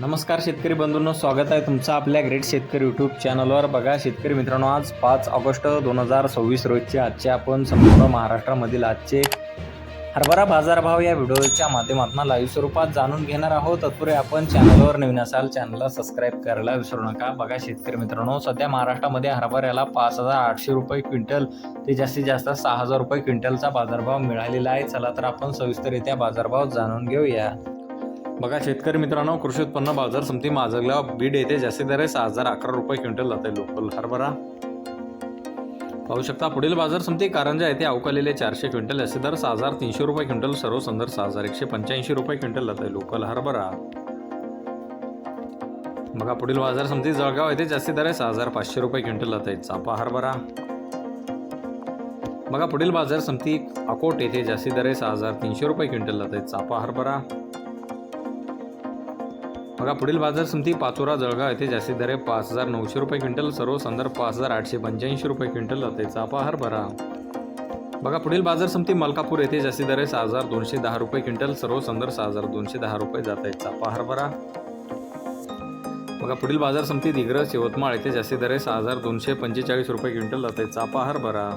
नमस्कार शेतकरी बंधूंनो, स्वागत आहे तुमचं आपल्या ग्रेट शेतकरी यूट्यूब चॅनलवर। बघा शेतकरी मित्रांनो, आज 5 ऑगस्ट 2026 रोजचे आजचे आपण संपूर्ण महाराष्ट्रामधील आजचे हरभरा बाजारभाव या व्हिडिओच्या माध्यमातून लाईव्ह स्वरूपात जाणून घेणार आहोत। तत्पूर्वी आपण चॅनलवर नवीन असाल चॅनलला सबस्क्राईब करायला विसरू नका। बघा शेतकरी मित्रांनो, सध्या महाराष्ट्रामध्ये हरभऱ्याला 5,800 रुपये क्विंटल ते जास्तीत जास्त 6,000 रुपये क्विंटलचा बाजारभाव मिळालेला आहे। चला तर आपण सविस्तररित्या बाजारभाव जाणून घेऊया। बघा शेतकरी मित्रांनो, कृषी उत्पन्न बाजार समिती माजलगाव बीड येथे जास्तीत दर 6,011 रुपये क्विंटल जाते लोकल हरभरा। पाहू शकता पुढील बाजार समिती कारंजा येथे अवकालेले 400 क्विंटल जास्तीत दर 6,300 रुपये क्विंटल, सर्व संदर्भ 6,185 रुपये क्विंटल जाते लोकल हरभरा। बघा पुढील बाजार समिती जळगाव येथे जास्तीत दर 6,500 रुपये क्विंटल जाते चापा हरभरा। बघा पुढील बाजार समिती अकोट येथे जास्तीत दर 6,300 रुपये क्विंटल जाते चापा हरभरा। बघा पुढील बाजार समिती पाचोरा जळगाव येथे जास्तीत दर 5,900 रुपये क्विंटल, सर्व संदर्भ 5,885 रुपये क्विंटल जाते चापा हरभरा। बघा पुढील बाजार समिती मलकापूर येथे जास्तीत दर 6,210 रुपये क्विंटल, सर्व संदर्भ 6,210 रुपये जाते चापा हरभरा। बघा पुढील बाजार समिती दिग्रस यवतमाळ येथे जास्तीत दर 6,245 रुपये क्विंटल जाते चापा हरभरा।